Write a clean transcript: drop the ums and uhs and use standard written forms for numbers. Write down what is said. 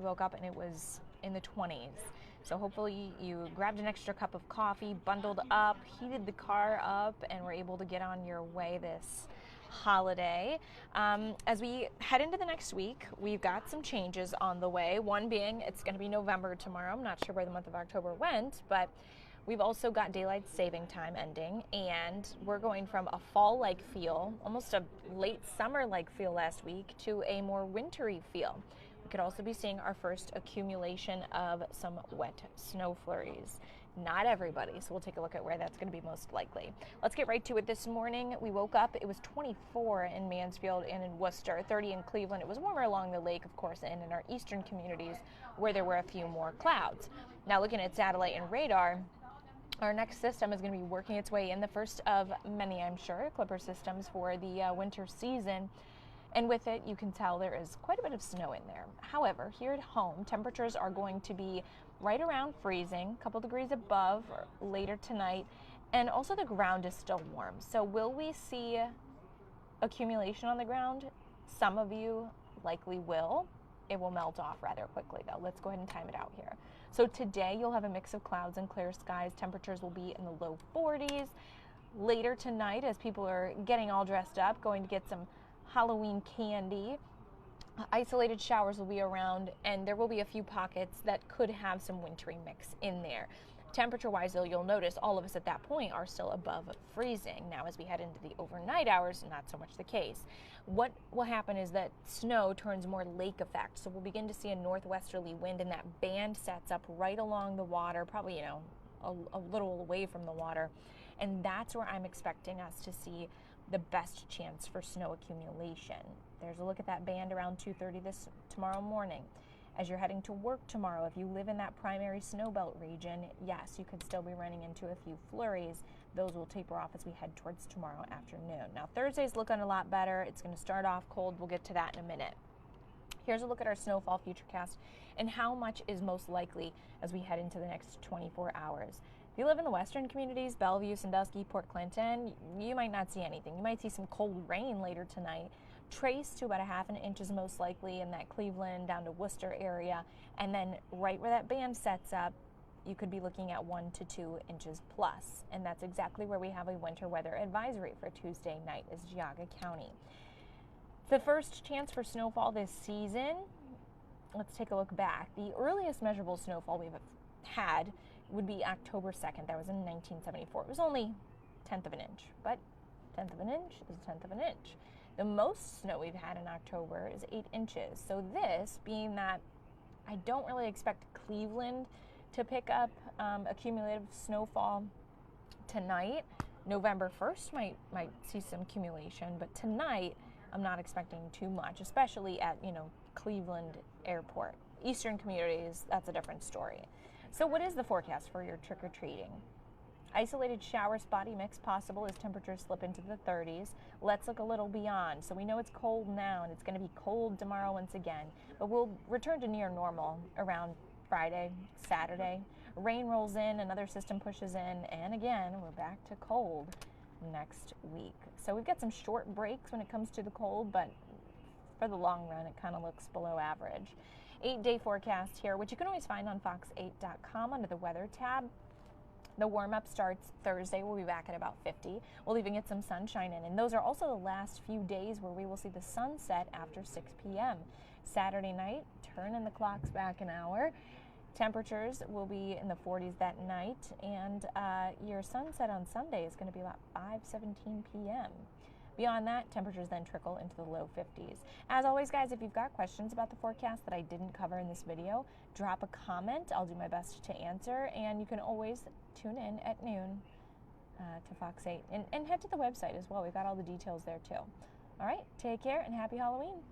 woke up and it was in the 20s. So hopefully you grabbed an extra cup of coffee, bundled up, heated the car up, and were able to get on your way this holiday. As we head into the next week, we've got some changes on the way. One being it's going to be November tomorrow. I'm not sure where the month of October went, but we've also got daylight saving time ending, and we're going from a fall-like feel, almost a late summer-like feel last week, to a more wintry feel. We could also be seeing our first accumulation of some wet snow flurries. Not everybody, so we'll take a look at where that's going to be most likely. Let's get right to it this morning. We woke up, it was 24 in Mansfield and in Worcester, 30 in Cleveland. It was warmer along the lake, of course, and in our eastern communities where there were a few more clouds. Now looking at satellite and radar, our next system is going to be working its way in, the first of many, I'm sure, Clipper systems for the winter season. And with it, you can tell there is quite a bit of snow in there. However, here at home, temperatures are going to be right around freezing, a couple degrees above later tonight, and also the ground is still warm. So will we see accumulation on the ground? Some of you likely will. It will melt off rather quickly, though. Let's go ahead and time it out here. So today you'll have a mix of clouds and clear skies. Temperatures will be in the low 40s. Later tonight, as people are getting all dressed up, going to get some Halloween candy, isolated showers will be around, and there will be a few pockets that could have some wintry mix in there. Temperature-wise, though, you'll notice all of us at that point are still above freezing. Now, as we head into the overnight hours, not so much the case. What will happen is that snow turns more lake effect, so we'll begin to see a northwesterly wind, and that band sets up right along the water, probably, a little away from the water, and that's where I'm expecting us to see the best chance for snow accumulation. There's a look at that band around 2:30 tomorrow morning. As you're heading to work tomorrow, if you live in that primary snow belt region, yes, you could still be running into a few flurries. Those will taper off as we head towards tomorrow afternoon. Now, Thursday's looking a lot better. It's going to start off cold. We'll get to that in a minute. Here's a look at our snowfall futurecast and how much is most likely as we head into the next 24 hours. If you live in the western communities, Bellevue, Sandusky, Port Clinton, you might not see anything. You might see some cold rain later tonight. Trace to about a half an inch is most likely in that Cleveland down to Worcester area. And then right where that band sets up, you could be looking at 1 to 2 inches plus. And that's exactly where we have a winter weather advisory for Tuesday night, is Geauga County. The first chance for snowfall this season, let's take a look back. The earliest measurable snowfall we've had would be October 2nd. That was in 1974. It was only 1/10 of an inch, but 1/10 of an inch is 1/10 of an inch. The most snow we've had in October is 8 inches. So this, being that I don't really expect Cleveland to pick up accumulative snowfall tonight, November 1st might see some accumulation, but tonight I'm not expecting too much, especially at Cleveland Airport. Eastern communities, that's a different story. So what is the forecast for your trick-or-treating? Isolated shower spotty mix possible as temperatures slip into the 30s. Let's look a little beyond. So we know it's cold now, and it's going to be cold tomorrow once again, but we'll return to near normal around Friday, Saturday. Rain rolls in, another system pushes in, and again, we're back to cold next week. So we've got some short breaks when it comes to the cold, but for the long run, it kind of looks below average. 8-day forecast here, which you can always find on fox8.com under the weather tab. The warm-up starts Thursday. We'll be back at about 50. We'll even get some sunshine in. And those are also the last few days where we will see the sunset after 6 p.m. Saturday night, turning the clocks back an hour. Temperatures will be in the 40s that night. And your sunset on Sunday is going to be about 5:17 p.m. Beyond that, temperatures then trickle into the low 50s. As always, guys, if you've got questions about the forecast that I didn't cover in this video, drop a comment. I'll do my best to answer. And you can always tune in at noon to Fox 8 and head to the website as well. We've got all the details there, too. All right, take care and happy Halloween.